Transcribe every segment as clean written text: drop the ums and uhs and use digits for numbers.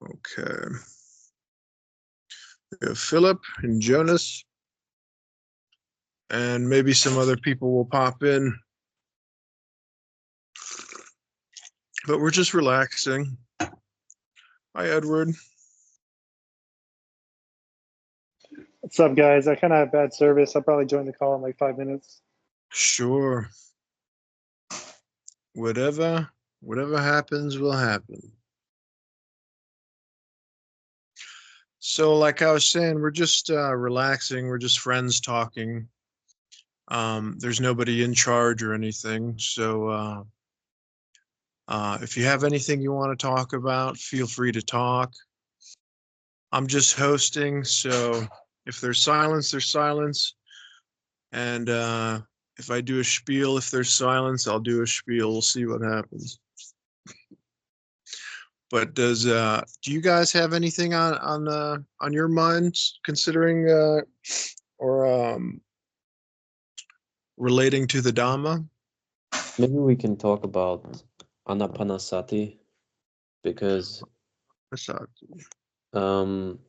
Okay. We have Philip and Jonas, and maybe some other people will pop in. But we're just relaxing. Hi, Edward. What's up, guys? I kind of have bad service. I'll probably join the call in like 5 minutes. Sure. Whatever happens will happen. So like I was saying, we're just relaxing. We're just friends talking. There's nobody in charge or anything. So if you have anything you want to talk about, feel free to talk. I'm just hosting, so if there's silence, there's silence. And if I do a spiel, if there's silence, I'll do a spiel. We'll see what happens. But do you guys have anything on your minds considering or relating to the Dhamma? Maybe we can talk about Anapanasati, because I'm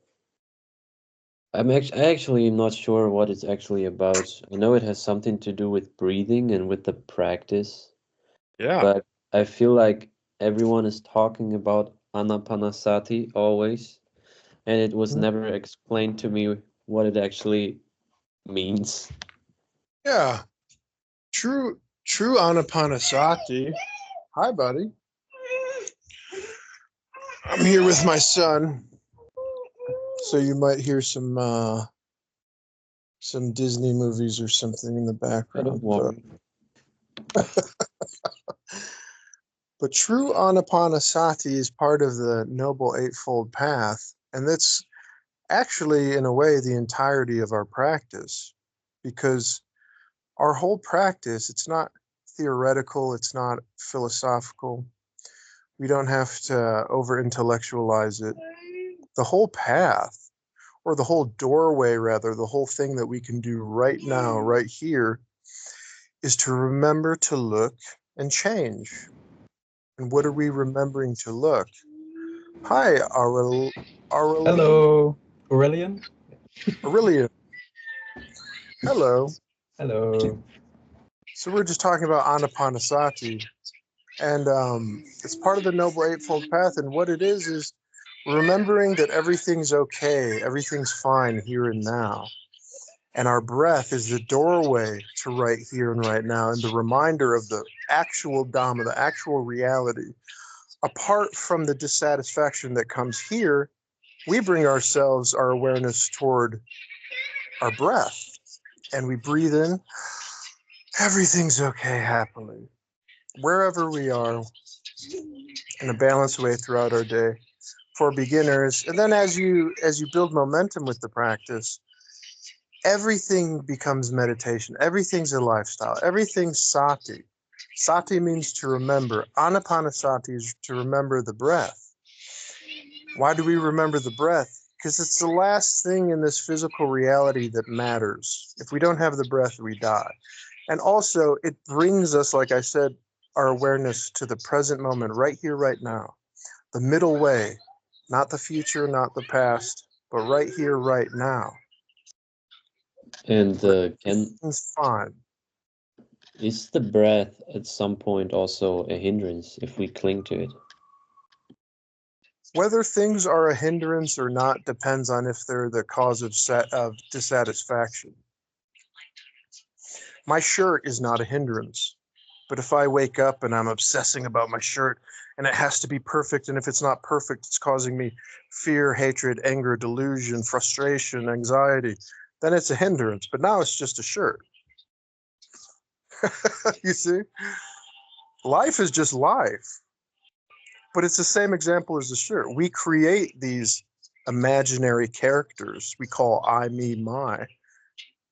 actually not sure what it's actually about. I know it has something to do with breathing and with the practice. Yeah. But I feel like everyone is talking about Anapanasati always, and it was never explained to me what it actually means. Yeah. True Anapanasati. Hi, buddy. I'm here with my son, so you might hear some Disney movies or something in the background. But true Anapanasati is part of the Noble Eightfold Path, and that's actually, in a way, the entirety of our practice, because our whole practice, it's not theoretical, it's not philosophical. We don't have to over-intellectualize it. The whole path, or the whole doorway, rather, the whole thing that we can do right now, right here, is to remember to look and change. And what are we remembering to look? Hi, Aurelian. Hello, Aurelian. Aurelian. Hello. Hello. So we're just talking about Anapanasati, and it's part of the Noble Eightfold Path. And what it is remembering that everything's okay, everything's fine here and now. And our breath is the doorway to right here and right now, and the reminder of the actual Dhamma, the actual reality. Apart from the dissatisfaction that comes here, we bring our awareness toward our breath. And we breathe in, everything's okay, happily. Wherever we are, in a balanced way throughout our day. For beginners, and then as you build momentum with the practice, everything becomes meditation. Everything's a lifestyle. Everything's sati. Sati means to remember. Anapanasati is to remember the breath. Why do we remember the breath? Because it's the last thing in this physical reality that matters. If we don't have the breath, we die. And also, it brings us, like I said, our awareness to the present moment, right here, right now. The middle way. Not the future, not the past, but right here, right now. And it's fine. Is the breath at some point also a hindrance if we cling to it? Whether things are a hindrance or not depends on if they're the cause of dissatisfaction. My shirt is not a hindrance, but if I wake up and I'm obsessing about my shirt and it has to be perfect, and if it's not perfect, it's causing me fear, hatred, anger, delusion, frustration, anxiety, then it's a hindrance. But now it's just a shirt. You see? Life is just life. But it's the same example as the shirt. We create these imaginary characters we call I, me, my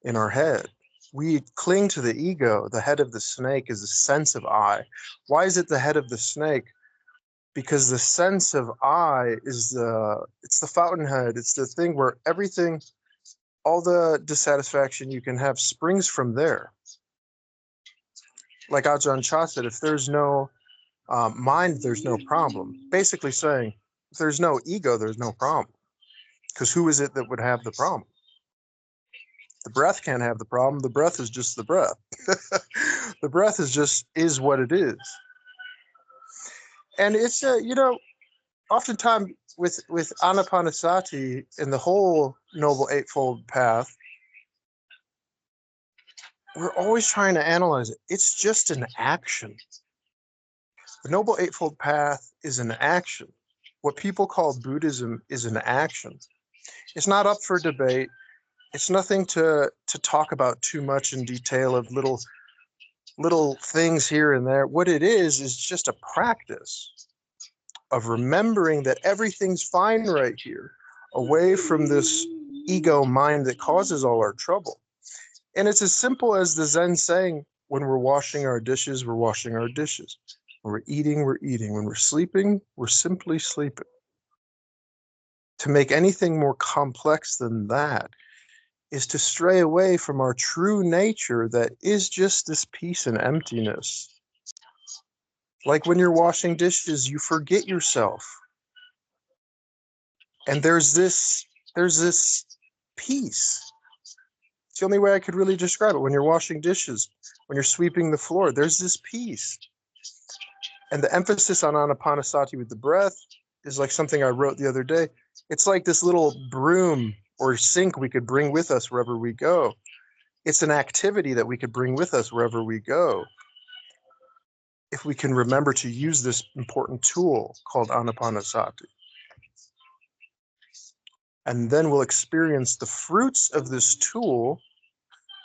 in our head. We cling to the ego. The head of the snake is a sense of I. Why is it the head of the snake? Because the sense of I is it's the fountainhead. It's the thing where everything, all the dissatisfaction you can have springs from there. Like Ajahn Chah said, if there's no mind, there's no problem. Basically saying, If there's no ego, there's no problem. Because who is it that would have the problem? The breath can't have the problem. The breath is just the breath. The breath is what it is. And it's oftentimes with anapanasati and the whole Noble Eightfold Path, we're always trying to analyze it. It's just an action. The Noble Eightfold Path is an action. What people call Buddhism is an action. It's not up for debate. It's nothing to talk about too much in detail of little things here and there. What it is just a practice of remembering that everything's fine right here, away from this ego mind that causes all our trouble. And it's as simple as the Zen saying, when we're washing our dishes, we're washing our dishes. When we're eating, we're eating. When we're sleeping, we're simply sleeping. To make anything more complex than that is to stray away from our true nature that is just this peace and emptiness. Like when you're washing dishes, you forget yourself. And there's this peace. It's the only way I could really describe it. When you're washing dishes, when you're sweeping the floor, there's this peace. And the emphasis on anapanasati with the breath is like something I wrote the other day. It's like this little broom or sink we could bring with us wherever we go. It's an activity that we could bring with us wherever we go, if we can remember to use this important tool called anapanasati. And then we'll experience the fruits of this tool,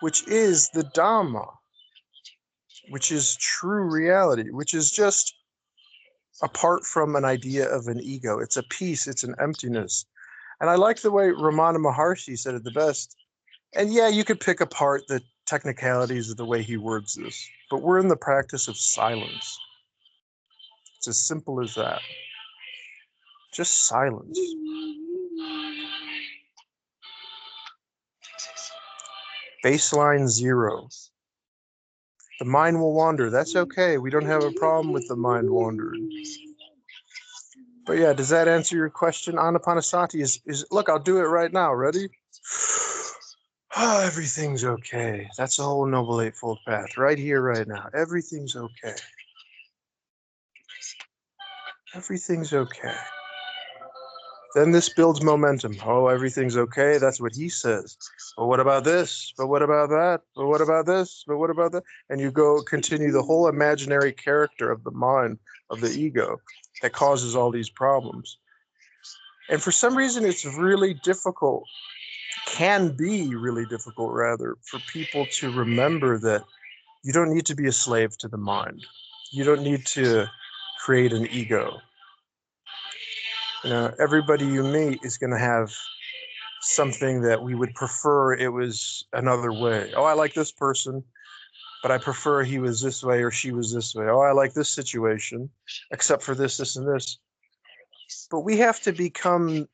which is the Dhamma, which is true reality, which is just apart from an idea of an ego. It's a peace, it's an emptiness. And I like the way Ramana Maharshi said it the best. And yeah, you could pick apart the technicalities of the way he words this, but we're in the practice of silence. It's as simple as that. Just silence. Baseline 0. The mind will wander. That's okay. We don't have a problem with the mind wandering. But yeah, does that answer your question? Anapanasati is look, I'll do it right now. Ready? Oh, everything's okay. That's the whole Noble Eightfold Path. Right here, right now. Everything's okay. Everything's okay. Then this builds momentum. Oh, everything's okay. That's what he says. But what about this? But what about that? But what about this? But what about that? And you continue the whole imaginary character of the mind, of the ego, that causes all these problems. And for some reason, it's really difficult, can be really difficult, rather, for people to remember that you don't need to be a slave to the mind. You don't need to create an ego. Everybody you meet is going to have something that we would prefer it was another way. Oh, I like this person, but I prefer he was this way or she was this way. Oh, I like this situation, except for this, this, and this. But we have to become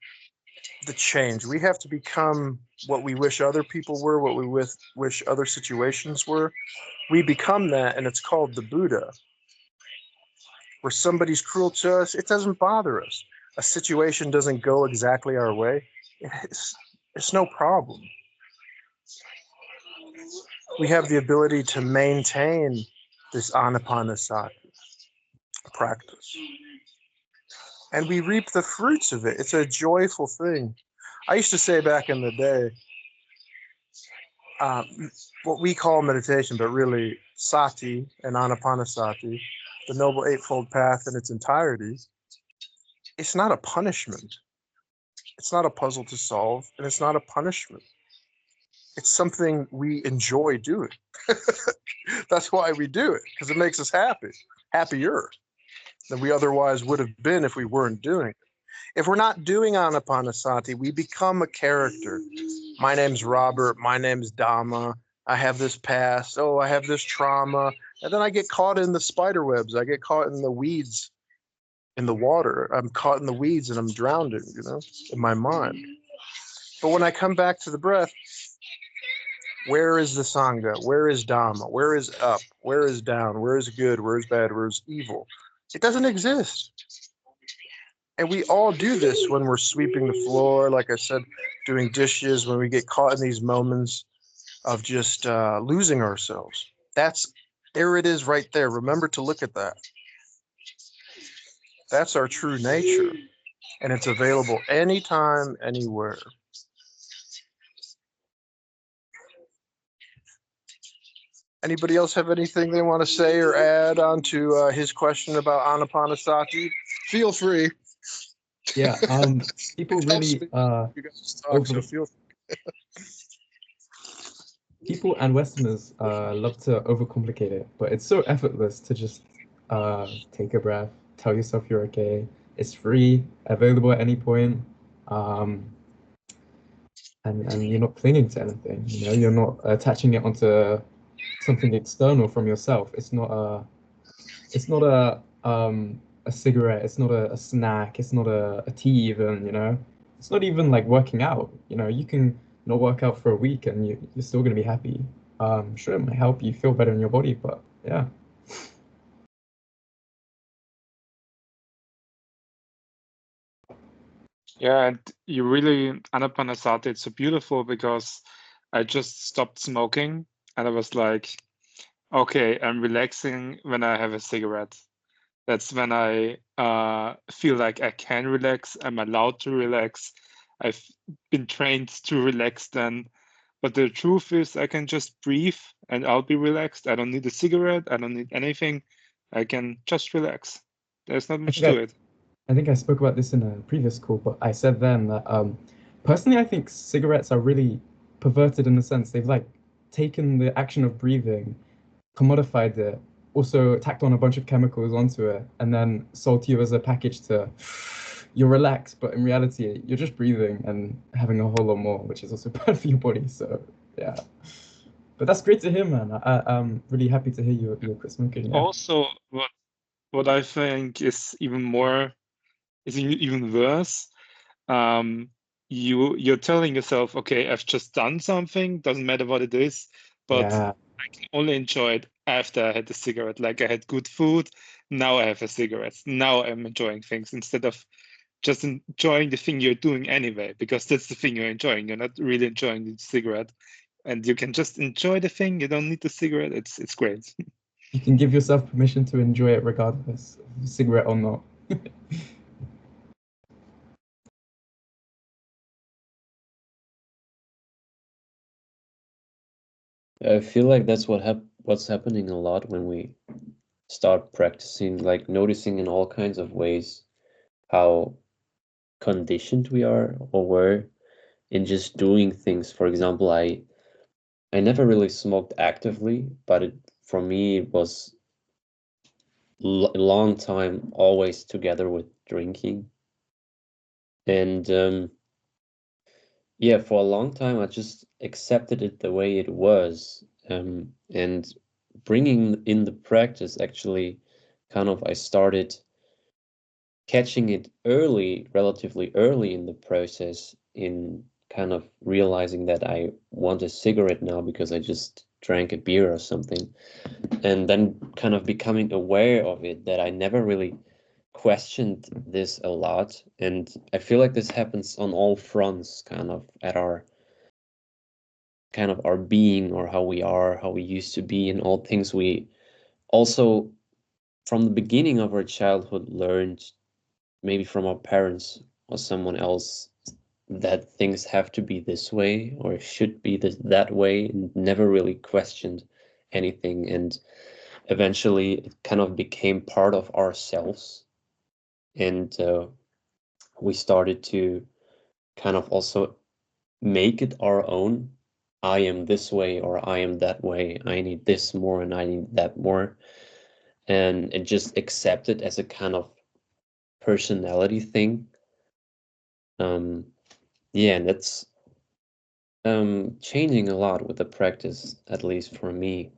the change. We have to become what we wish other people were, what we wish other situations were. We become that, and it's called the Buddha. Where somebody's cruel to us, it doesn't bother us. A situation doesn't go exactly our way, it's no problem. We have the ability to maintain this anapanasati practice. And we reap the fruits of it. It's a joyful thing. I used to say back in the day, what we call meditation, but really sati and anapanasati, the Noble Eightfold Path in its entirety, it's not a punishment. It's not a puzzle to solve, and it's not a punishment. It's something we enjoy doing. That's why we do it, because it makes us happier than we otherwise would have been if we weren't doing it. If we're not doing anapanasati, we become a character. My name's Robert. My name's Dhamma. I have this past. Oh, I have this trauma. And then I get caught in the spider webs. I get caught in the weeds, in the water. I'm caught in the weeds and I'm drowning, in my mind. But when I come back to the breath, where is the Sangha? Where is Dhamma? Where is up? Where is down? Where is good? Where is bad? Where is evil? It doesn't exist. And we all do this when we're sweeping the floor, like I said, doing dishes, when we get caught in these moments of just losing ourselves. There it is right there. Remember to look at that. That's our true nature. And it's available anytime, anywhere. Anybody else have anything they want to say or add on to his question about Anapanasati? Feel free. Yeah, people really You guys talk, so feel free. people and Westerners love to overcomplicate it, but it's so effortless to just take a breath, tell yourself you're okay. It's free, available at any point, and you're not clinging to anything. You know, you're not attaching it onto something external from yourself. It's not a cigarette. It's not a snack. It's not a tea even. You know, it's not even like working out. You know, you can not work out for a week and you're still gonna be happy. Sure, it might help you feel better in your body, but yeah. Yeah, and you really, Anapanasati, it's so beautiful because I just stopped smoking and I was like, okay, I'm relaxing when I have a cigarette. That's when I feel like I can relax. I'm allowed to relax. I've been trained to relax then. But the truth is, I can just breathe and I'll be relaxed. I don't need a cigarette. I don't need anything. I can just relax. There's not much to it. I think I spoke about this in a previous call, but I said then that personally, I think cigarettes are really perverted in the sense they've like taken the action of breathing, commodified it, also tacked on a bunch of chemicals onto it, and then sold to you as a package to you're relaxed, but in reality, you're just breathing and having a whole lot more, which is also bad for your body. So yeah. But that's great to hear, man. I'm really happy to hear you quit smoking. Yeah. Also, what I think is even worse. You're telling yourself, okay, I've just done something, doesn't matter what it is, but Yeah. I can only enjoy it after I had the cigarette. Like I had good food, now I have a cigarette. Now I'm enjoying things instead of just enjoying the thing you're doing anyway, because that's the thing you're enjoying. You're not really enjoying the cigarette, and you can just enjoy the thing. You don't need the cigarette. It's great. You can give yourself permission to enjoy it regardless of cigarette or not. I feel like that's what's happening a lot when we start practicing, like noticing in all kinds of ways how conditioned we are or were in just doing things. For example, I never really smoked actively, but for me it was a long time always together with drinking. And yeah, for a long time I just accepted it the way it was. And bringing in the practice, actually kind of I started catching it relatively early in the process, in kind of realizing that I want a cigarette now because I just drank a beer or something, and then kind of becoming aware of it, that I never really questioned this a lot. And I feel like this happens on all fronts, kind of at our being, or how we are, how we used to be, and all things we also from the beginning of our childhood learned, maybe from our parents or someone else, that things have to be this way or should be that way, and never really questioned anything. And eventually it kind of became part of ourselves, and we started to kind of also make it our own. I am this way or I am that way. I need this more and I need that more. And just accept it as a kind of personality thing. Yeah, and that's changing a lot with the practice, at least for me,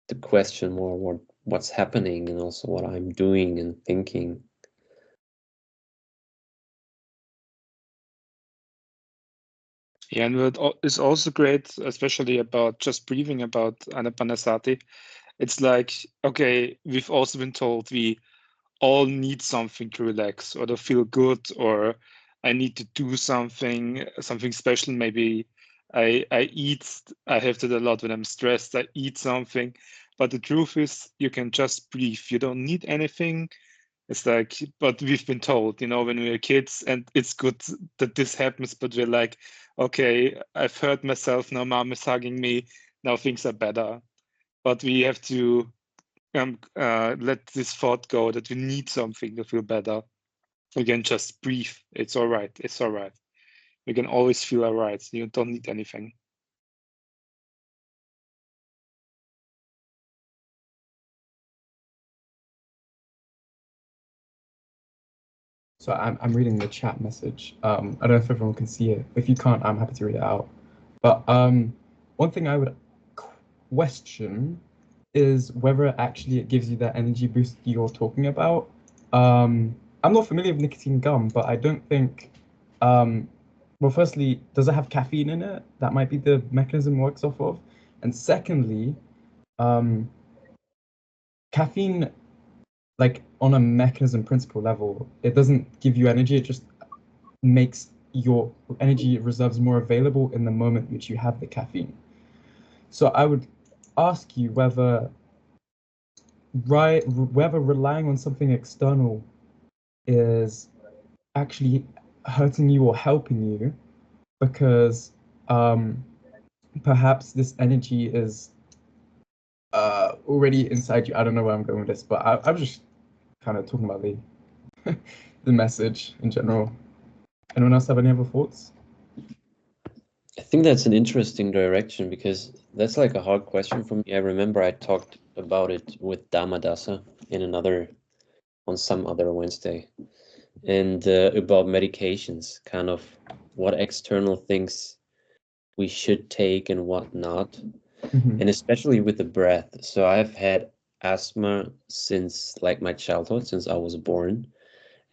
to question more what's happening and also what I'm doing and thinking. Yeah, and what is also great, especially about just breathing, about Anapanasati, it's like, okay, we've also been told we all need something to relax or to feel good, or I need to do something special. Maybe I eat. I have that a lot when I'm stressed. I eat something, but the truth is, you can just breathe. You don't need anything. It's like, but we've been told, when we were kids, and it's good that this happens, but we're like, okay, I've hurt myself, now mom is hugging me, now things are better. But we have to let this thought go that we need something to feel better. We can just breathe. It's all right. It's all right. We can always feel all right. You don't need anything. So I'm reading the chat message. I don't know if everyone can see it. If you can't, I'm happy to read it out. But one thing I would question is whether actually it gives you that energy boost you're talking about. I'm not familiar with nicotine gum, but I don't think. Well, firstly, does it have caffeine in it? That might be the mechanism it works off of. And secondly, caffeine, like on a mechanism principle level, it doesn't give you energy. It just makes your energy reserves more available in the moment which you have the caffeine. So I would ask you whether relying on something external is actually hurting you or helping you, because perhaps this energy is already inside you. I don't know where I'm going with this, but I'm just kind of talking about the message in general. Anyone else have any other thoughts? I think that's an interesting direction, because that's like a hard question for me. I remember I talked about it with Dasa on some other Wednesday, and about medications, kind of what external things we should take and what not. And especially with the breath. So I've had asthma since like my childhood, since I was born.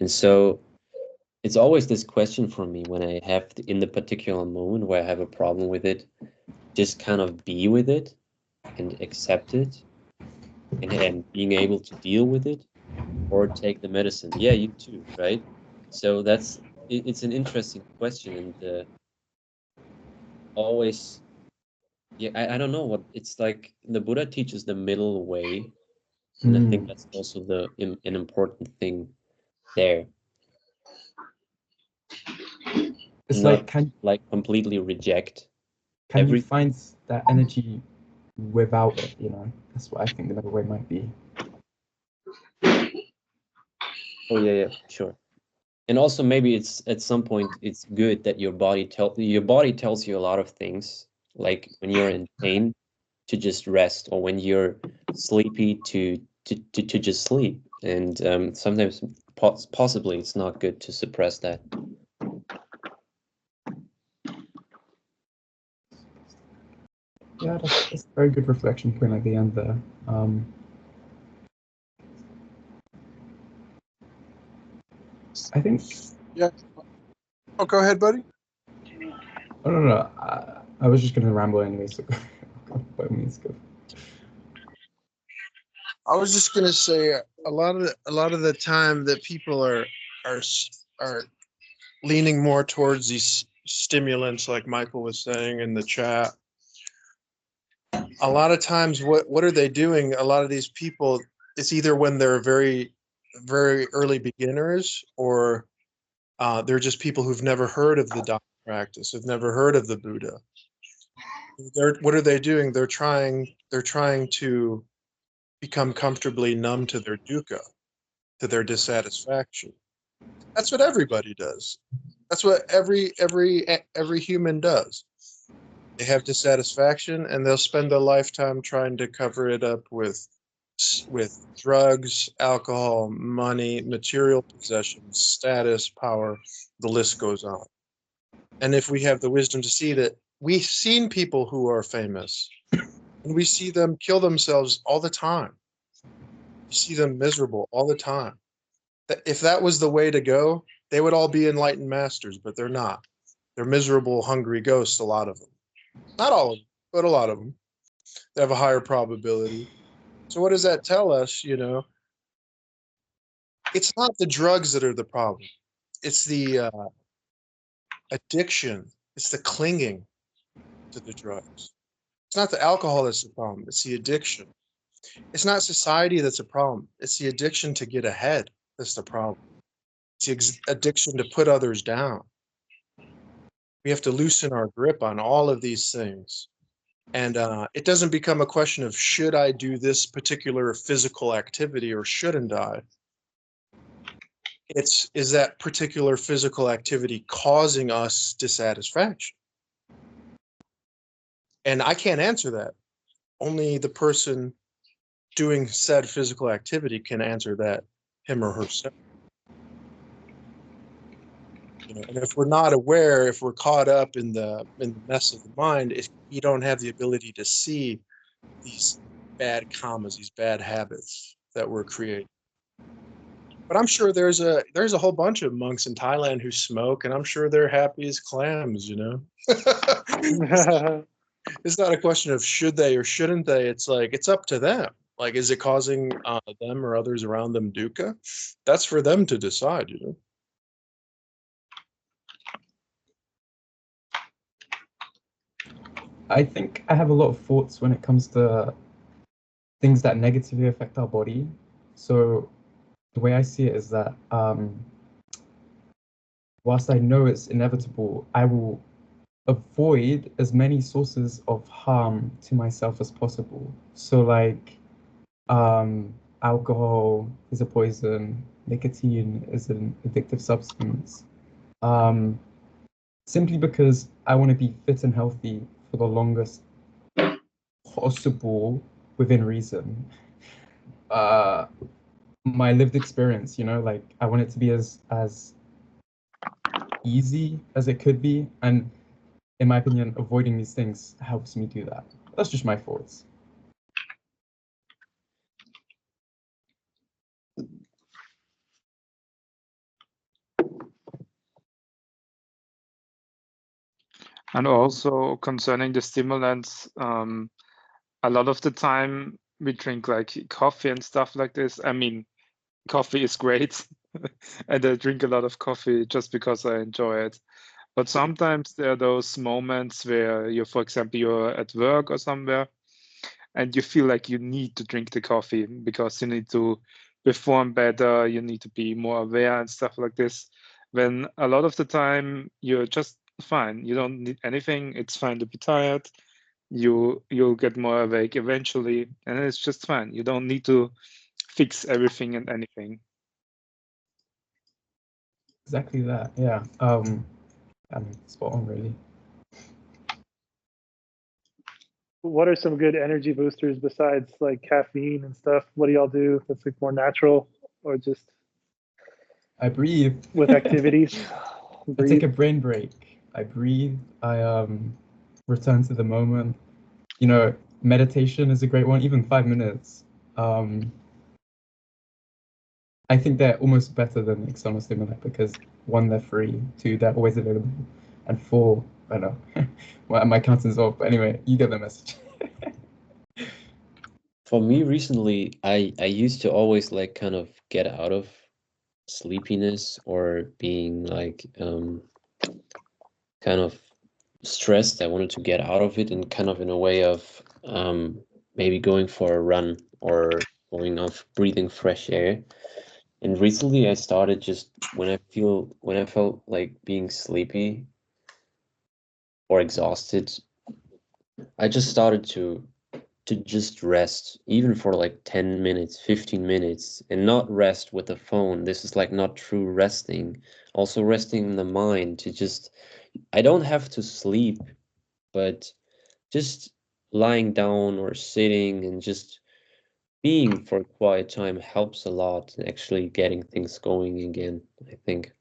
And so it's always this question for me when I have in the particular moment where I have a problem with it, just kind of be with it and accept it and being able to deal with it, or take the medicine. Yeah, you too, right? So it's an interesting question, and always, yeah, I don't know what it's like. The Buddha teaches the middle way, and I think that's also an important thing there. It's Not like completely reject can you find that energy without it? That's what I think the middle way might be. Oh yeah, sure. And also maybe it's at some point it's good that your body tells you a lot of things, like when you're in pain to just rest, or when you're sleepy to just sleep. And sometimes possibly it's not good to suppress that. Yeah, that's a very good reflection point at the end there. I think. Yeah. Oh, go ahead, buddy. Oh no. I was just gonna ramble anyway. So by all means, go. I was just gonna say a lot of the time that people are leaning more towards these stimulants, like Michael was saying in the chat. A lot of times, what are they doing? A lot of these people, it's either when they're very, very early beginners, or they're just people who've never heard of the Dhamma practice, have never heard of the Buddha. What are they doing? They're trying to become comfortably numb to their dukkha, to their dissatisfaction. That's what everybody does. That's what every human does. They have dissatisfaction, and they'll spend a lifetime trying to cover it up with drugs, alcohol, money, material possessions, status, power. The list goes on. And if we have the wisdom to see that we've seen people who are famous, and we see them kill themselves all the time. You see them miserable all the time. If that was the way to go, they would all be enlightened masters, but they're not. They're miserable, hungry ghosts, a lot of them. Not all of them, but a lot of them. They have a higher probability. So what does that tell us, it's not the drugs that are the problem. It's the addiction. It's the clinging to the drugs. It's not the alcohol that's the problem. It's the addiction. It's not society that's a problem. It's the addiction to get ahead that's the problem. It's the addiction to put others down. We have to loosen our grip on all of these things. And it doesn't become a question of should I do this particular physical activity or shouldn't I? Is that particular physical activity causing us dissatisfaction? And I can't answer that. Only the person doing said physical activity can answer that, him or herself. You know, and if we're not aware, if we're caught up in the mess of the mind, if you don't have the ability to see these bad karmas, these bad habits that we're creating. But I'm sure there's a whole bunch of monks in Thailand who smoke, and I'm sure they're happy as clams, you know. It's not a question of should they or shouldn't they. It's like it's up to them. Like, is it causing them or others around them dukkha? That's for them to decide, you know. I think I have a lot of thoughts when it comes to things that negatively affect our body. So the way I see it is that whilst I know it's inevitable, I will avoid as many sources of harm to myself as possible. So like alcohol is a poison, nicotine is an addictive substance. Simply because I want to be fit and healthy for the longest possible within reason. My lived experience, you know, like I want it to be as easy as it could be, and in my opinion, avoiding these things helps me do that. That's just my thoughts. And also concerning the stimulants, a lot of the time we drink like coffee and stuff like this. I mean, coffee is great, and I drink a lot of coffee just because I enjoy it. But sometimes there are those moments where you, for example, you're at work or somewhere, and you feel like you need to drink the coffee because you need to perform better, you need to be more aware and stuff like this. When a lot of the time you're just fine, you don't need anything, it's fine to be tired, you'll get more awake eventually, and it's just fine. You don't need to fix everything and anything. Exactly that, yeah. I mean, spot on, really. What are some good energy boosters besides like caffeine and stuff? What do y'all do that's like more natural or just I breathe. with activities? I take a brain break. I breathe. I return to the moment. You know, meditation is a great one, even 5 minutes. I think they're almost better than external stimuli because 1, they're free, 2, they're always available, and 4, I don't know. Well, my counting's off, but anyway, you get the message. For me recently, I used to always like kind of get out of sleepiness or being like kind of stressed. I wanted to get out of it and kind of in a way of maybe going for a run or going off breathing fresh air. And recently I started just when I felt like being sleepy or exhausted, I just started to just rest, even for like 10 minutes, 15 minutes, and not rest with the phone. This is like not true resting. Also resting in the mind to just, I don't have to sleep, but just lying down or sitting and just being for a quiet time helps a lot in actually getting things going again, I think.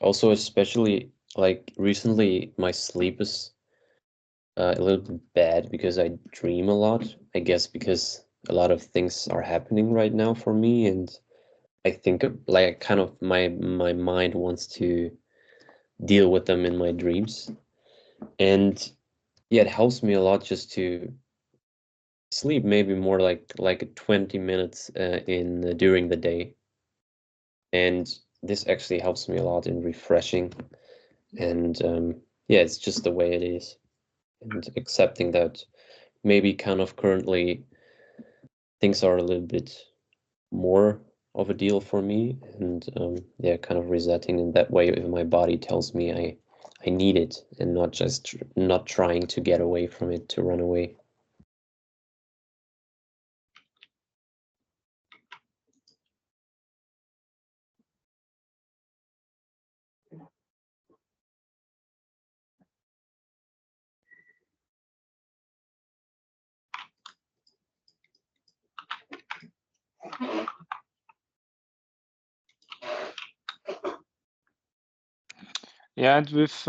Also, especially like recently, my sleep is a little bit bad because I dream a lot. I guess because a lot of things are happening right now for me, and I think like kind of my mind wants to deal with them in my dreams. And yeah, it helps me a lot just to sleep maybe more like 20 minutes during the day. And this actually helps me a lot in refreshing. And yeah, it's just the way it is. And accepting that maybe kind of currently things are a little bit more of a deal for me, and yeah, kind of resetting in that way if my body tells me I need it, and not just not trying to get away from it, to run away. Yeah, and with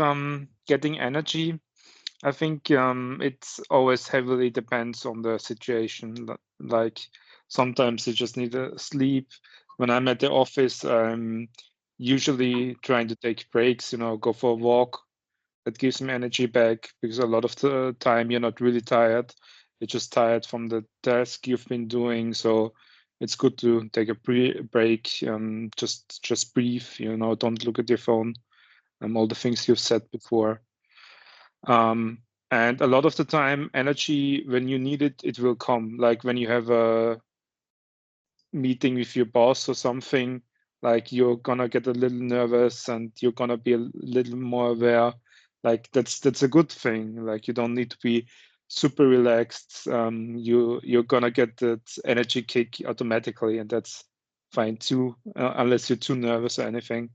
getting energy, I think it's always heavily depends on the situation. Like sometimes you just need to sleep. When I'm at the office, I'm usually trying to take breaks, go for a walk. That gives me energy back, because a lot of the time you're not really tired. You're just tired from the task you've been doing. So it's good to take a break, just breathe, don't look at your phone, all the things you've said before. And a lot of the time, energy, when you need it, it will come. Like when you have a meeting with your boss or something, like you're gonna get a little nervous and you're gonna be a little more aware. Like that's a good thing. Like you don't need to be super relaxed. You're gonna get that energy kick automatically, and that's fine too, unless you're too nervous or anything.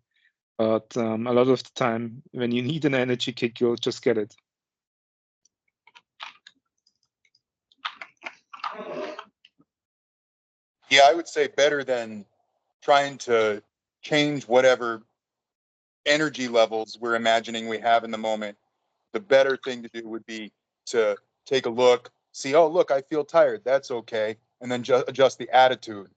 But a lot of the time, when you need an energy kick, you'll just get it. Yeah, I would say better than trying to change whatever energy levels we're imagining we have in the moment. The better thing to do would be to take a look, see, oh, look, I feel tired. That's okay. And then adjust the attitude.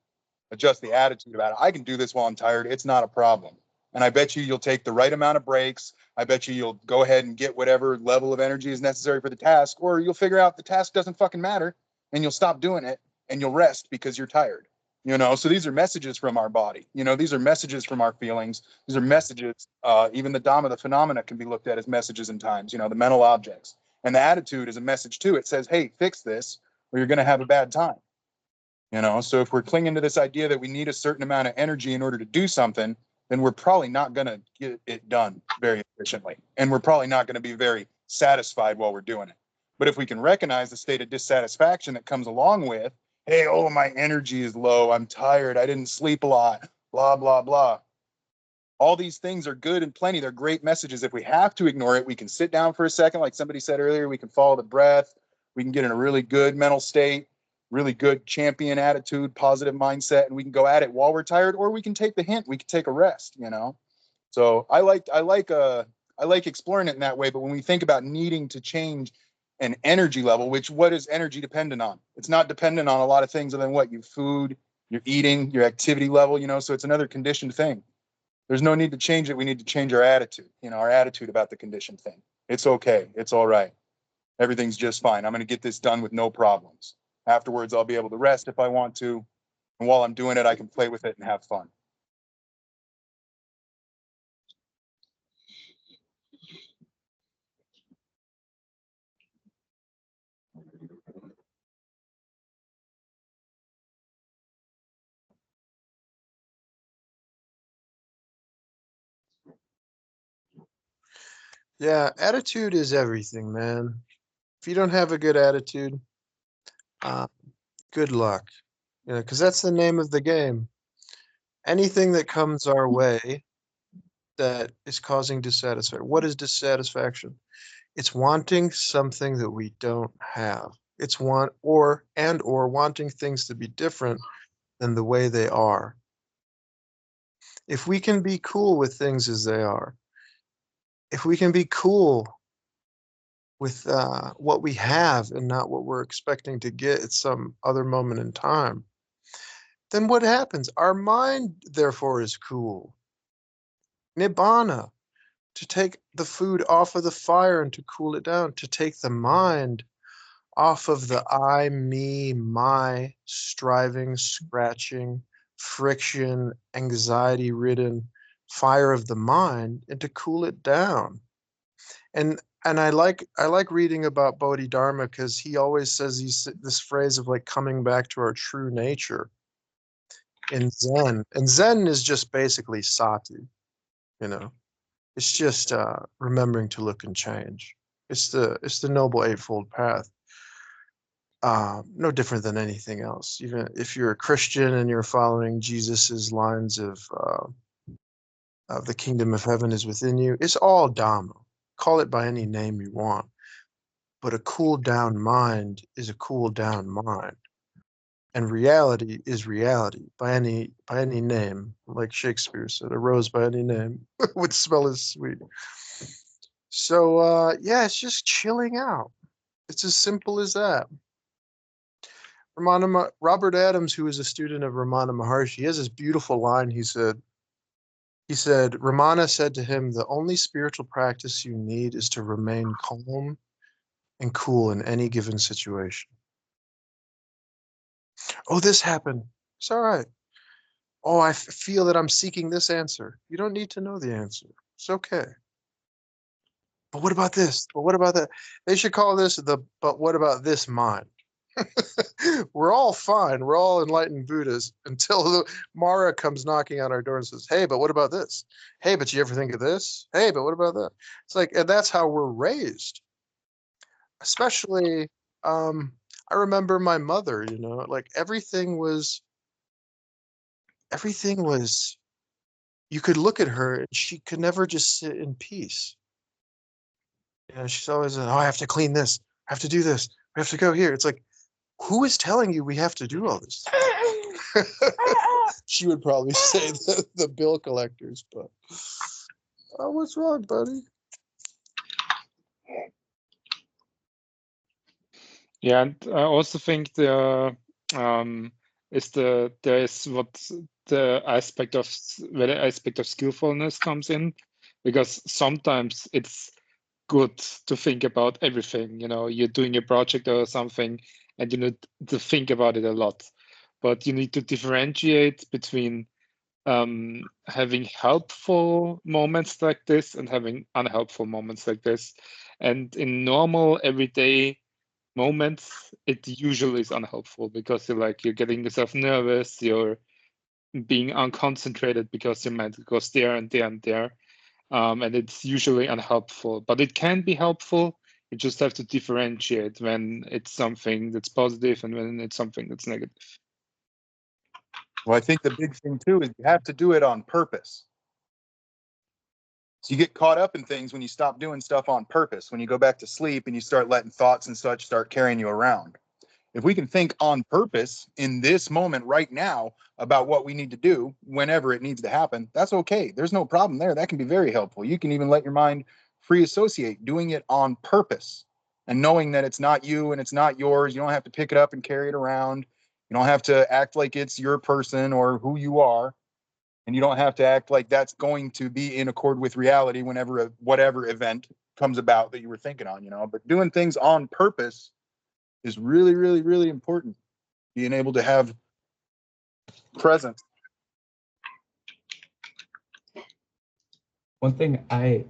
Adjust the attitude about it. I can do this while I'm tired. It's not a problem. And I bet you'll take the right amount of breaks. I bet you'll go ahead and get whatever level of energy is necessary for the task, or you'll figure out the task doesn't fucking matter and you'll stop doing it and you'll rest because you're tired. So these are messages from our body. These are messages from our feelings. These are messages. Even the Dhamma, the phenomena, can be looked at as messages in times, the mental objects. And the attitude is a message too. It says, hey, fix this or you're going to have a bad time. So if we're clinging to this idea that we need a certain amount of energy in order to do something, then we're probably not going to get it done very efficiently. And we're probably not going to be very satisfied while we're doing it. But if we can recognize the state of dissatisfaction that comes along with, hey, oh, my energy is low, I'm tired, I didn't sleep a lot, blah, blah, blah. All these things are good and plenty. They're great messages. If we have to ignore it, we can sit down for a second. Like somebody said earlier, we can follow the breath. We can get in a really good mental state, really good champion attitude, positive mindset, and we can go at it while we're tired, or we can take the hint. We can take a rest, So I like exploring it in that way. But when we think about needing to change an energy level, what is energy dependent on? It's not dependent on a lot of things other than what your food, your eating, your activity level, So it's another conditioned thing. There's no need to change it. We need to change our attitude, our attitude about the conditioned thing. It's okay. It's all right. Everything's just fine. I'm going to get this done with no problems. Afterwards, I'll be able to rest if I want to. And while I'm doing it, I can play with it and have fun. Yeah, attitude is everything, man. If you don't have a good attitude, good luck. Because that's the name of the game. Anything that comes our way that is causing dissatisfaction. What is dissatisfaction? It's wanting something that we don't have. It's or wanting things to be different than the way they are. If we can be cool with things as they are, if we can be cool with what we have and not what we're expecting to get at some other moment in time, then what happens? Our mind, therefore, is cool. Nibbana. to take the food off of the fire and to cool it down, to take the mind off of the I, me, my, striving, scratching, friction, anxiety-ridden fire of the mind, and to cool it down. And I like reading about Bodhidharma because he always says this phrase of like coming back to our true nature in Zen. And Zen is just basically sati, you know. It's just remembering to look and change. It's the Noble Eightfold Path. No different than anything else. Even if you're a Christian and you're following Jesus's lines of the kingdom of heaven is within you, it's all Dhamma. Call it by any name you want. But a cool down mind is a cool down mind. And reality is reality by any name, like Shakespeare said, a rose by any name would smell as sweet. So yeah, it's just chilling out. It's as simple as that. Robert Adams, who is a student of Ramana Maharshi, he has this beautiful line. He said, Ramana said to him, the only spiritual practice you need is to remain calm and cool in any given situation. Oh, this happened. It's all right. Oh, I feel that I'm seeking this answer. You don't need to know the answer. It's okay. But what about this? But what about that? They should call this the but what about this mind? We're all fine. We're all enlightened Buddhas until the Mara comes knocking on our door and says, hey, but what about this? Hey, but you ever think of this? Hey, but what about that? It's like, and that's how we're raised. Especially, I remember my mother, you know, like everything was, you could look at her and she could never just sit in peace. You know, she's always, oh, I have to clean this. I have to do this. We have to go here. It's like, who is telling you we have to do all this? She would probably say the bill collectors, but oh, what's wrong, buddy? Yeah, and I also think there is what the aspect of where the aspect of skillfulness comes in, because sometimes it's good to think about everything. You know, you're doing a project or something, and you need to think about it a lot. But you need to differentiate between having helpful moments like this and having unhelpful moments like this. And in normal everyday moments, it usually is unhelpful because you're getting yourself nervous, you're being unconcentrated because your mind goes there and there and there. And it's usually unhelpful, but it can be helpful. You just have to differentiate when it's something that's positive and when it's something that's negative. Well, I think the big thing too is you have to do it on purpose. So you get caught up in things when you stop doing stuff on purpose, when you go back to sleep and you start letting thoughts and such start carrying you around. If we can think on purpose in this moment right now about what we need to do whenever it needs to happen, that's okay. There's no problem there. That can be very helpful. You can even let your mind free associate, doing it on purpose and knowing that it's not you and it's not yours. You don't have to pick it up and carry it around. You don't have to act like it's your person or who you are. And you don't have to act like that's going to be in accord with reality whenever whatever event comes about that you were thinking on, you know. But doing things on purpose is really, really, really important. Being able to have presence. One thing I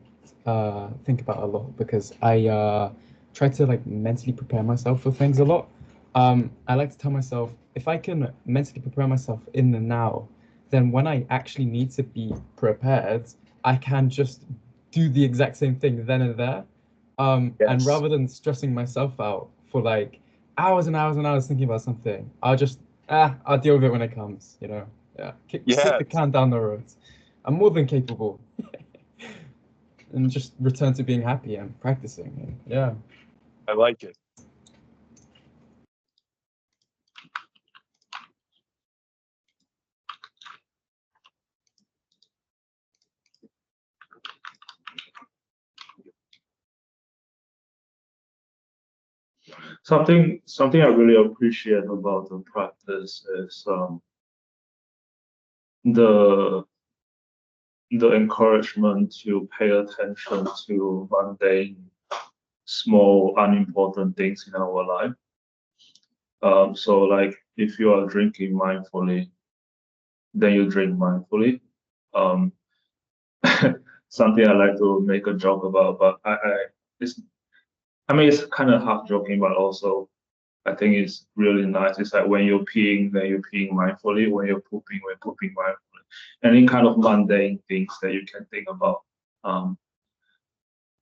think about a lot, because I try to like mentally prepare myself for things a lot. I like to tell myself, if I can mentally prepare myself in the now, then when I actually need to be prepared, I can just do the exact same thing then and there. And Yes. rather than stressing myself out for like hours and hours and hours thinking about something, I'll deal with it when it comes, you know? Yeah. Kick the can down the road. I'm more than capable. And just return to being happy and practicing. And yeah. I like it. Something I really appreciate about the practice is the the encouragement to pay attention to mundane, small, unimportant things in our life. So like if you are drinking mindfully, then you drink mindfully. Um, something I like to make a joke about, but I mean it's kind of half joking, but also I think it's really nice. It's like when you're peeing, then you're peeing mindfully. When you're pooping mindfully. Any kind of mundane things that you can think about. And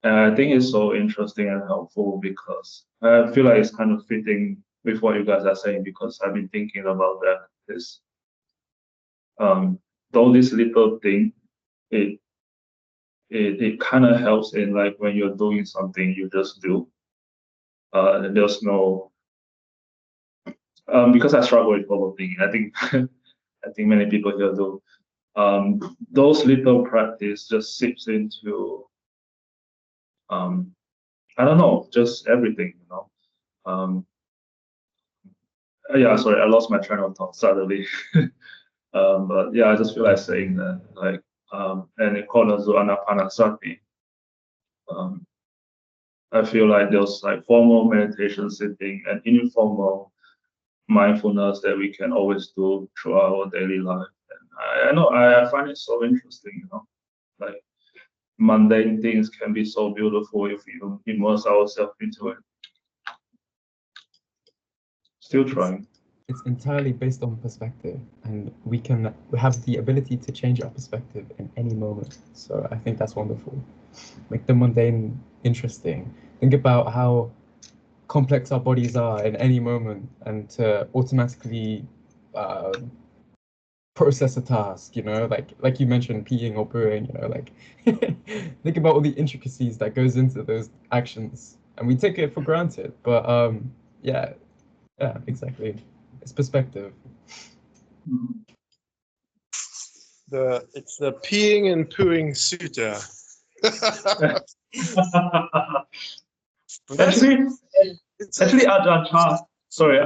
I think it's so interesting and helpful because I feel like it's kind of fitting with what you guys are saying because I've been thinking about that. Is though this little thing, it kind of helps in like when you're doing something, you just do. And there's no because I struggle with overthinking. I think I think many people here do. Those little practice just seeps into I don't know, just everything, you know. Yeah, sorry, I lost my train of thought suddenly. But yeah, I just feel like saying that, like, and according to Anapanasati, I feel like there's like formal meditation sitting and informal mindfulness that we can always do through our daily life. And I know I find it so interesting, you know, like mundane things can be so beautiful if we immerse ourselves into it. Still trying. It's entirely based on perspective, and we have the ability to change our perspective in any moment. So I think that's wonderful. Make the mundane interesting. Think about how complex our bodies are in any moment, and to automatically process a task, you know, like you mentioned, peeing or pooing, you know, like think about all the intricacies that goes into those actions, and we take it for granted. But yeah, exactly. It's perspective. It's the peeing and pooing sutta. Actually, Ajahn Chah. Sorry,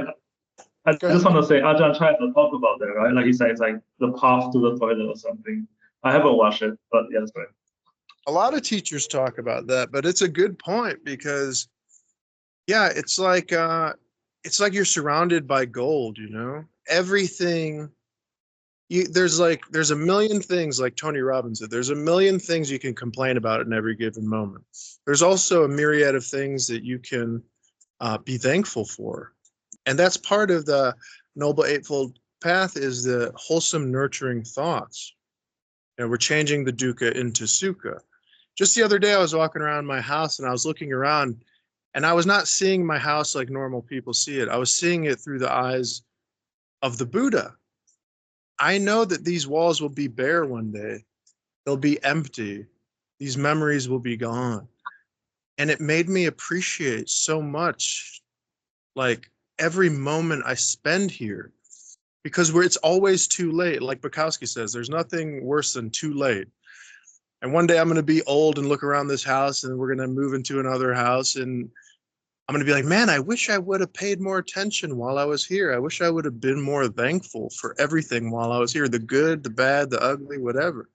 I just want to say Ajahn Chah talk about that, right? Like he said, it's like the path to the toilet or something. I haven't watched it, but yeah, that's right. A lot of teachers talk about that, but it's a good point because, yeah, it's like you're surrounded by gold, you know. Everything. There's a million things, like Tony Robbins said. There's a million things you can complain about in every given moment. There's also a myriad of things that you can be thankful for, and that's part of the Noble Eightfold Path is the wholesome, nurturing thoughts. And we're changing the dukkha into sukha. Just the other day, I was walking around my house and I was looking around, and I was not seeing my house like normal people see it. I was seeing it through the eyes of the Buddha. I know that these walls will be bare one day. They'll be empty. These memories will be gone. And it made me appreciate so much, like every moment I spend here, because it's always too late. Like Bukowski says, there's nothing worse than too late. And one day I'm going to be old and look around this house, and we're going to move into another house, and I'm going to be like, man, I wish I would have paid more attention while I was here. I wish I would have been more thankful for everything while I was here, the good, the bad, the ugly, whatever,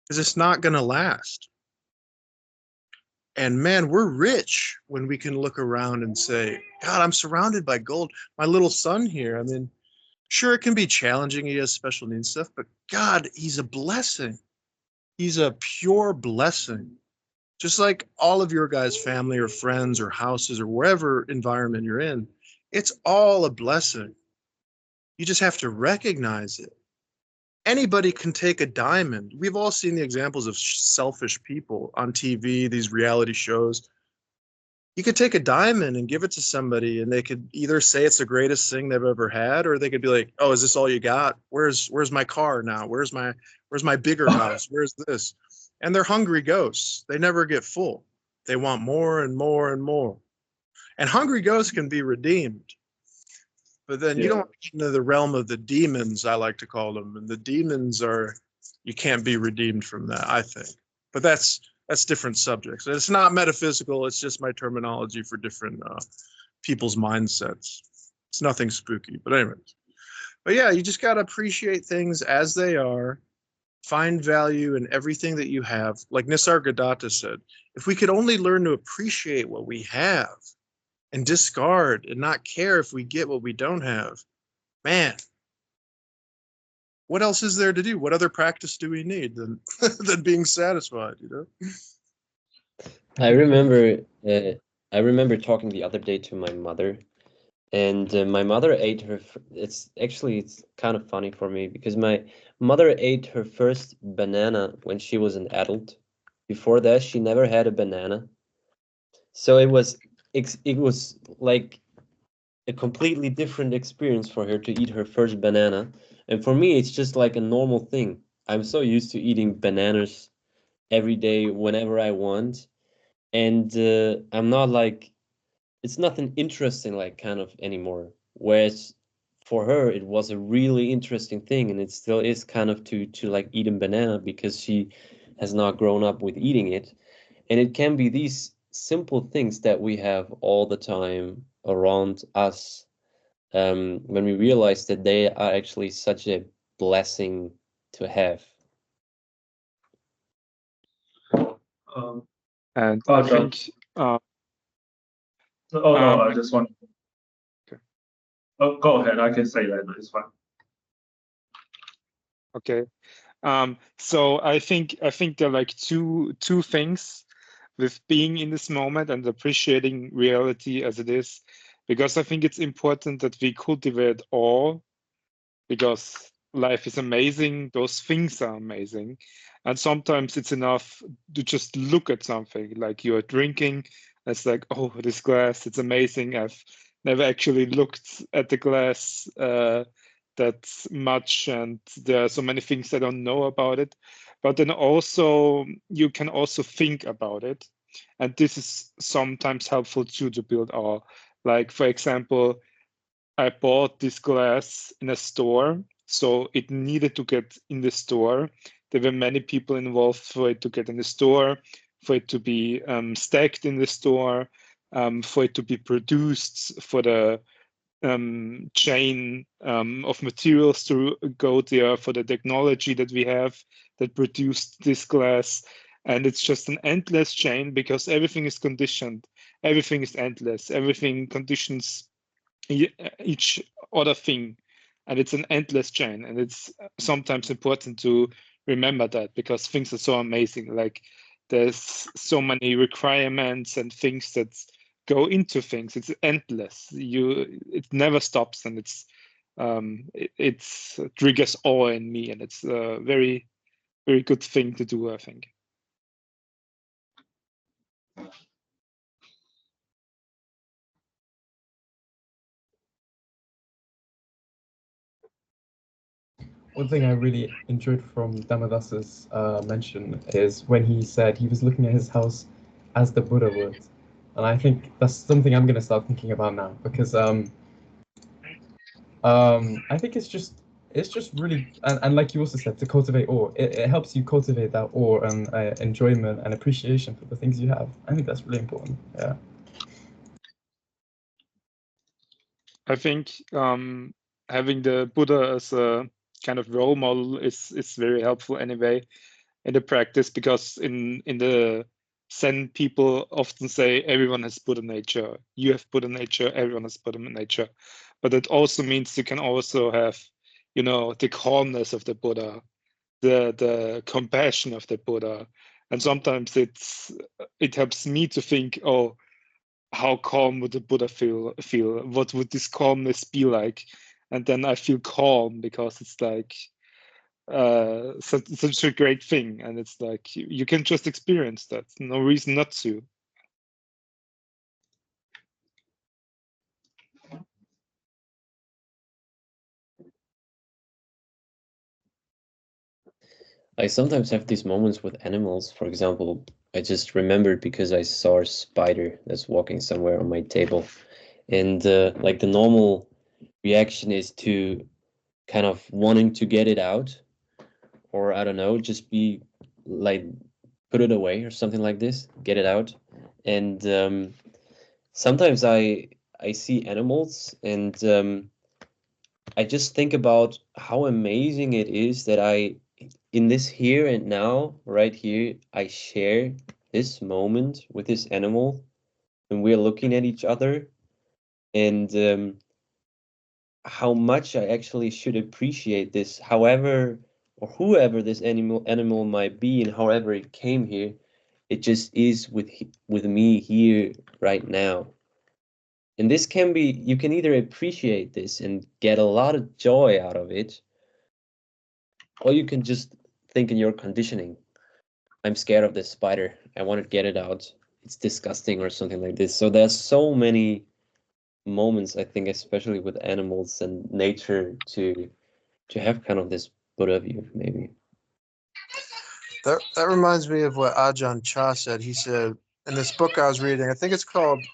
because it's not going to last. And man, we're rich when we can look around and say, God, I'm surrounded by gold. My little son here, I mean, sure, it can be challenging. He has special needs stuff, but God, he's a blessing. He's a pure blessing. Just like all of your guys' family or friends or houses or wherever environment you're in, it's all a blessing. You just have to recognize it. Anybody can take a diamond. We've all seen the examples of selfish people on TV, these reality shows. You could take a diamond and give it to somebody, and they could either say it's the greatest thing they've ever had, or they could be like, "Oh, is this all you got? Where's my car now? Where's my bigger house? Where's this?" And they're hungry ghosts. They never get full. They want more and more and more. And hungry ghosts can be redeemed. But then you don't get into the realm of the demons, I like to call them. And the demons you can't be redeemed from that, I think. But that's different subjects. It's not metaphysical. It's just my terminology for different people's mindsets. It's nothing spooky. But anyways. But yeah, you just got to appreciate things as they are. find value in everything that you have. Like Nisargadatta said, if we could only learn to appreciate what we have and discard and not care if we get what we don't have, man, what else is there to do? What other practice do we need than than being satisfied, you know? I remember talking the other day to my mother, and my mother ate her. It's kind of funny for me because my mother ate her first banana when she was an adult. Before that, she never had a banana. So it was like a completely different experience for her to eat her first banana. And for me, it's just like a normal thing. I'm so used to eating bananas every day whenever I want. And I'm not like, it's nothing interesting like kind of anymore. Whereas for her, it was a really interesting thing. And it still is kind of to like eat a banana because she has not grown up with eating it. And it can be these simple things that we have all the time around us, when we realize that they are actually such a blessing to have. And Oh, I John. think Oh no, I um, just want. okay. Oh, go ahead. I can say that. It's fine. Okay. So I think there are like two things with being in this moment and appreciating reality as it is, because I think it's important that we cultivate awe, because life is amazing, those things are amazing, and sometimes it's enough to just look at something, like you're drinking, it's like, oh, this glass, it's amazing. I've never actually looked at the glass that much, and there are so many things I don't know about it. But then also you can also think about it, and this is sometimes helpful too, to build awe. Like, for example, I bought this glass in a store, so it needed to get in the store. There were many people involved for it to get in the store, for it to be stacked in the store, for it to be produced, for the chain of materials to go there, for the technology that we have that produced this glass. And it's just an endless chain, because everything is conditioned. Everything is endless. Everything conditions each other thing, and it's an endless chain. And it's sometimes important to remember that, because things are so amazing. Like, there's so many requirements and things that go into things. It's endless. It never stops, and it triggers awe in me, and it's a very, very good thing to do, I think. One thing I really enjoyed from Dhammadasa's mention is when he said he was looking at his house as the Buddha would. And I think that's something I'm going to start thinking about now, because I think it's just really, and like you also said, to cultivate awe. It helps you cultivate that awe and enjoyment and appreciation for the things you have. I think that's really important. Yeah. I think having the Buddha as a kind of role model is very helpful anyway in the practice, because in the Zen, people often say everyone has Buddha nature. You have Buddha nature, everyone has Buddha nature. But it also means you can also have, the calmness of the Buddha, the compassion of the Buddha. And sometimes it helps me to think, oh, how calm would the Buddha feel? What would this calmness be like? And then I feel calm, because it's like such a great thing, and it's like you can just experience that. No reason not to. I sometimes have these moments with animals. For example, I just remembered because I saw a spider that's walking somewhere on my table. And like the normal reaction is to kind of wanting to get it out, or I don't know, just be like, put it away or something like this, get it out. And sometimes I see animals, and I just think about how amazing it is that I in this here and now, right here, I share this moment with this animal, and we're looking at each other, and how much I actually should appreciate this, however or whoever this animal might be, and however it came here, it just is with me here right now. And this can be, you can either appreciate this and get a lot of joy out of it, or you can just think in your conditioning. I'm scared of this spider. I want to get it out. It's disgusting or something like this. So there's so many moments, I think, especially with animals and nature, to have kind of this Buddha view, maybe. That reminds me of what Ajahn Chah said. He said in this book I was reading, I think it's called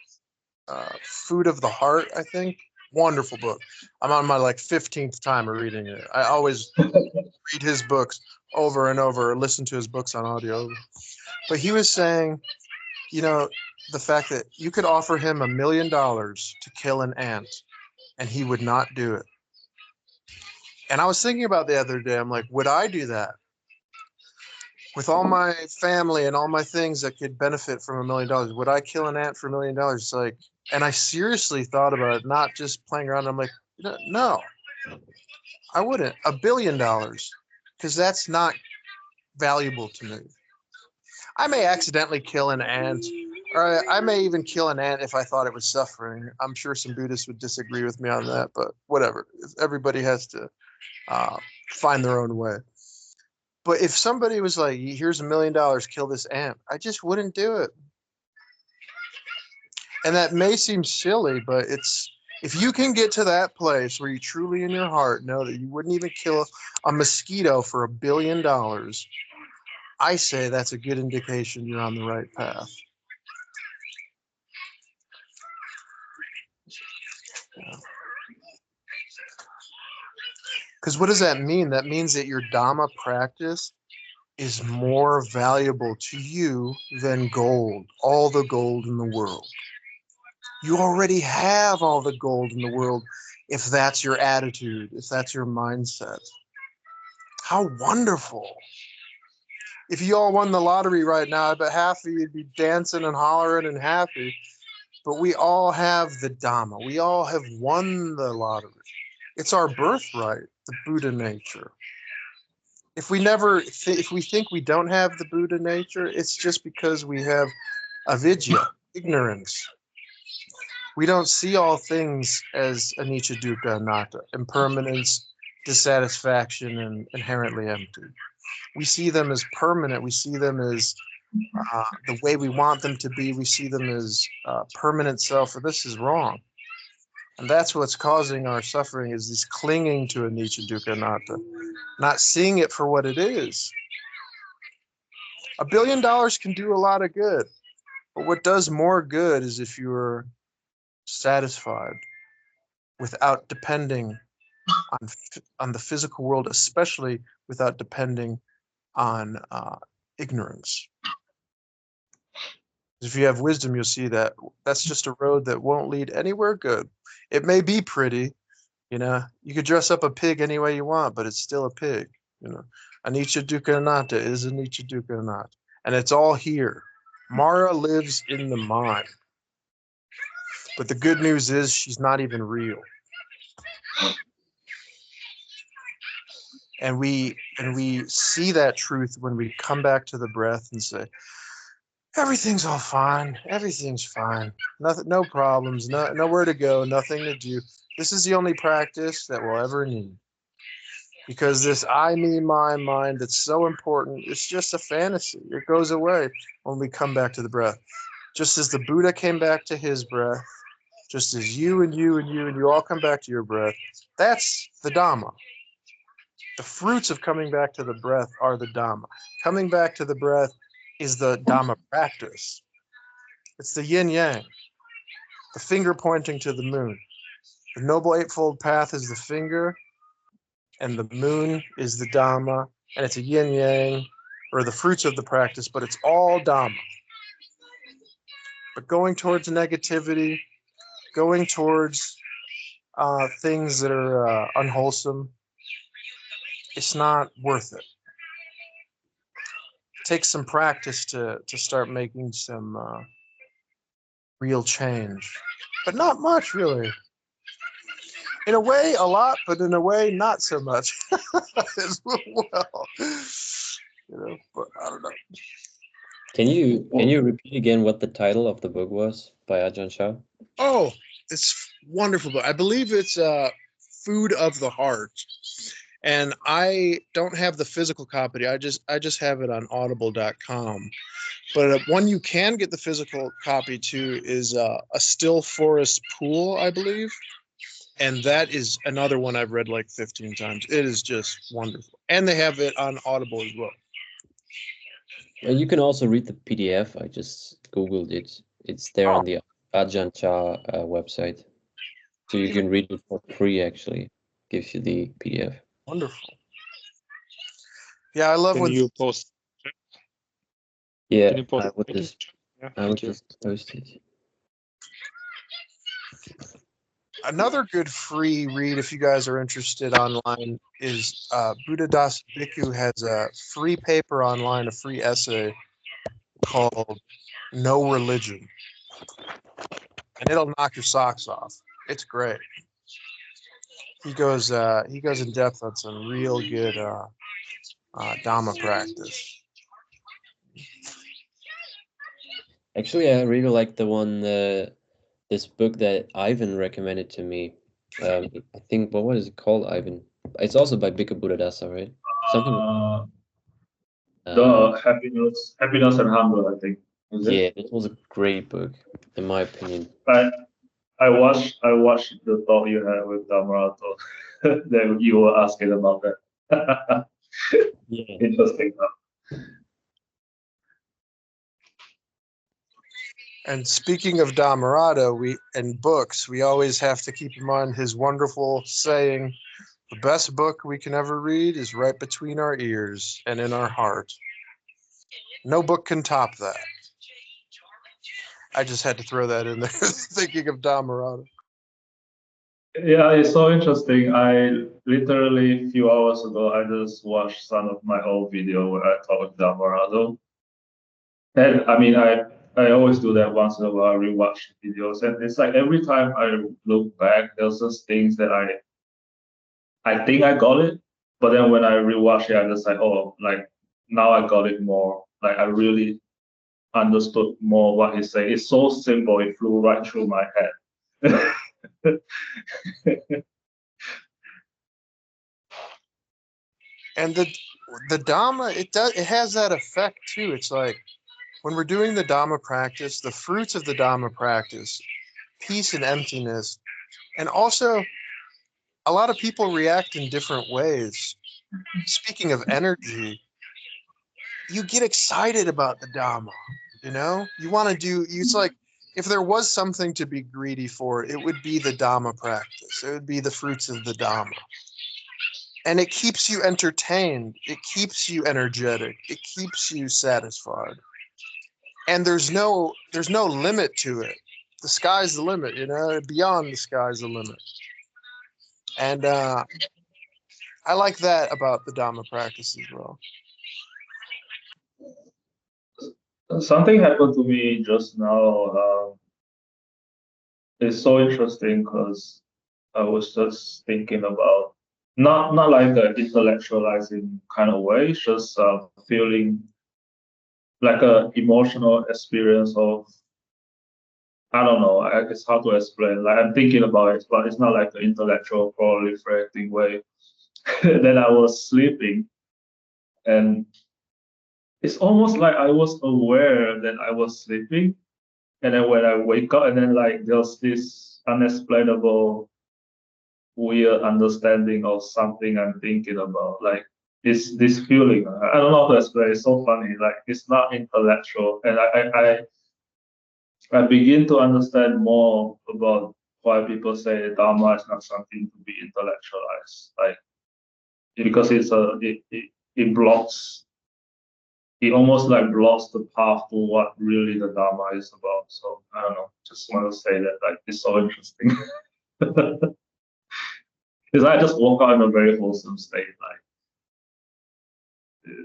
Food of the Heart, I think. Wonderful book. I'm on my like 15th time of reading it. I always read his books over and over, or listen to his books on audio. But he was saying, you know, the fact that you could offer him $1 million to kill an ant and he would not do it. And I was thinking about the other day, I'm like, would I do that? With all my family and all my things that could benefit from $1 million, would I kill an ant for $1 million? It's like, and I seriously thought about it, not just playing around. I'm like, no, I wouldn't. $1 billion, because that's not valuable to me. I may accidentally kill an ant, or I may even kill an ant if I thought it was suffering. I'm sure some Buddhists would disagree with me on that, but whatever. Everybody has to find their own way. But if somebody was like, here's $1 million, kill this ant, I just wouldn't do it. And that may seem silly, but it's, if you can get to that place where you truly in your heart know that you wouldn't even kill a mosquito for $1 billion, I say that's a good indication you're on the right path. Because what does that mean? That means that your Dhamma practice is more valuable to you than gold, all the gold in the world. You already have all the gold in the world if that's your attitude, if that's your mindset. How wonderful. If you all won the lottery right now, I bet half of you would be dancing and hollering and happy. But we all have the Dhamma. We all have won the lottery. It's our birthright, the Buddha nature. If we if we think we don't have the Buddha nature, it's just because we have avidya, ignorance. We don't see all things as anicca, dukkha, anatta, impermanence, dissatisfaction, and inherently empty. We see them as permanent. We see them as the way we want them to be. We see them as permanent self, and this is wrong. And that's what's causing our suffering, is this clinging to anicca, dukkha, anatta, not seeing it for what it is. $1 billion can do a lot of good, but what does more good is if you're satisfied without depending on the physical world, especially without depending on ignorance. If you have wisdom, you'll see that that's just a road that won't lead anywhere good. It may be pretty, you know, you could dress up a pig any way you want, but it's still a pig, you know. Anicca, dukkha, anatta is anicca, dukkha, anatta. And it's all here. Mara lives in the mind. But the good news is she's not even real. And we see that truth when we come back to the breath and say, everything's all fine. Everything's fine. Nothing, no problems, nowhere to go, nothing to do. This is the only practice that we'll ever need. Because this I, me, my mind that's so important, it's just a fantasy. It goes away when we come back to the breath. Just as the Buddha came back to his breath, just as you and you and you and you all come back to your breath, that's the Dhamma. The fruits of coming back to the breath are the Dhamma. Coming back to the breath is the Dhamma practice. It's the yin-yang, the finger pointing to the moon. The Noble Eightfold Path is the finger, and the moon is the Dhamma, and it's a yin-yang, or the fruits of the practice, but it's all Dhamma. But going towards negativity, going towards things that are unwholesome, it's not worth it. takes some practice to start making some real change, but not much really. In a way, a lot, but in a way, not so much as well. But I don't know. Can you repeat again what the title of the book was by Ajahn Chah? Oh, it's wonderful book. I believe it's Food of the Heart. And I don't have the physical copy. I just have it on audible.com. But one you can get the physical copy to is A Still Forest Pool, I believe. And that is another one I've read like 15 times. It is just wonderful. And they have it on Audible as well. And you can also read the PDF. I just Googled it. It's there on the Ajahn Chah website. So you can read it for free, actually. Gives you the PDF. Wonderful. Yeah, I love Can when you post? Yeah, Can you post? I would Yeah, thank you. just post it. another good free read if you guys are interested online is Buddhadasa Bhikkhu has a free paper online, a free essay called No Religion. And it'll knock your socks off. It's great. He goes in depth on some real good Dhamma practice. Actually, I really like the one, this book that Ivan recommended to me. I think, what was it called, Ivan? It's also by Bhikkhu Buddhadasa, right? Something. The happiness and hunger, I think. Yeah, it was a great book, in my opinion. I watched the talk you had with Dhammarato. That you were asking about that. Yeah. Interesting. And speaking of Dhammarato, and books, we always have to keep in mind his wonderful saying, the best book we can ever read is right between our ears and in our heart. No book can top that. I just had to throw that in there, thinking of Dhammarato. Yeah, it's so interesting. I literally a few hours ago, I just watched some of my old video where I talk with Dhammarato. And I mean, I always do that once in a while, rewatch videos. And it's like every time I look back, there's just things that I think I got it. But then when I rewatch it, I just like, oh, like now I got it more. Like I really understood more what he's saying. It's so simple, it flew right through my head. And the Dhamma, it has that effect too. It's like when we're doing the Dhamma practice, the fruits of the Dhamma practice, peace and emptiness, and also a lot of people react in different ways. Speaking of energy, you get excited about the Dhamma, you want to do, it's like if there was something to be greedy for, it would be the Dhamma practice. It would be the fruits of the Dhamma. And it keeps you entertained. It keeps you energetic. It keeps you satisfied. And there's no limit to it. The sky's the limit, beyond the sky's the limit. And I like that about the Dhamma practice as well. Something happened to me just now. It's so interesting because I was just thinking about not like an intellectualizing kind of way, it's just feeling like an emotional experience of, I don't know, it's hard to explain. Like I'm thinking about it, but it's not like an intellectual proliferating way. Then I was sleeping, and it's almost like I was aware that I was sleeping, and then when I wake up, and then like there's this unexplainable weird understanding of something I'm thinking about, like this feeling. I don't know how to explain. It's so funny. Like it's not intellectual, and I begin to understand more about why people say Dharma is not something to be intellectualized, like because it blocks. It almost like blocks the path to what really the Dharma is about. So I don't know. Just want to say that like it's so interesting. Because I just woke up in a very wholesome state. Like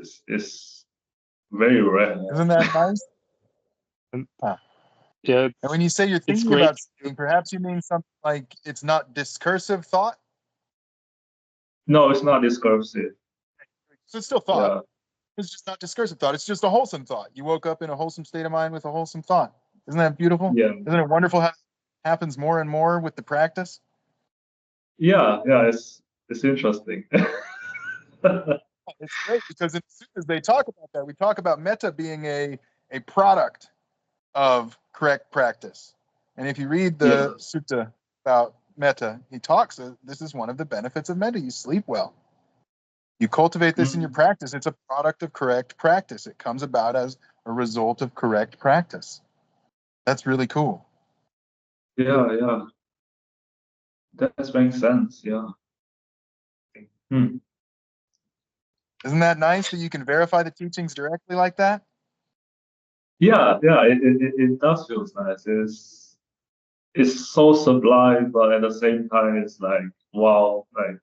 very rare. Isn't that nice? Yeah, And when you say you're thinking great. about something, perhaps you mean something like it's not discursive thought. No, it's not discursive. So it's still thought. Yeah. It's just not discursive thought. It's just a wholesome thought. You woke up in a wholesome state of mind with a wholesome thought. Isn't that beautiful? Yeah. Isn't it wonderful how it happens more and more with the practice? Yeah. It's interesting. It's great because in the sutras they talk about that. We talk about metta being a product of correct practice. And if you read the sutta about metta, he talks, this is one of the benefits of metta. You sleep well. You cultivate this in your practice. It's a product of correct practice. It comes about as a result of correct practice. That's really cool. Yeah. That makes sense. Yeah. Isn't that nice that you can verify the teachings directly like that? Yeah. It does feel nice. It's so sublime, but at the same time, it's like wow, like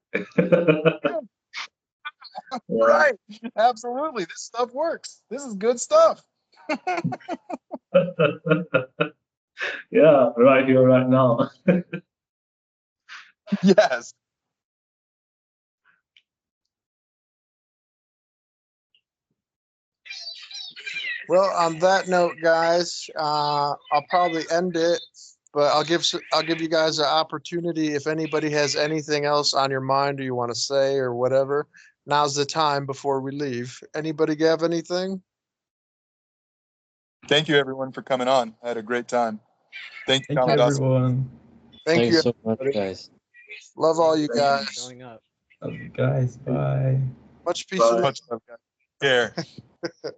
Right. Absolutely. This stuff works. This is good stuff. yeah, right here, right now. Yes. Well, on that note, guys, I'll probably end it, but I'll give you guys an opportunity if anybody has anything else on your mind or you want to say or whatever. Now's the time before we leave. Anybody have anything? Thank you, everyone, for coming on. I had a great time. Thank you, Thank you, Dhamma Dasa. everyone. Thank Thanks you. so much, everybody. guys. Love all you Thank for guys. showing up. Love you guys. Bye. Much peace Bye. and Much love, guys. Care. love.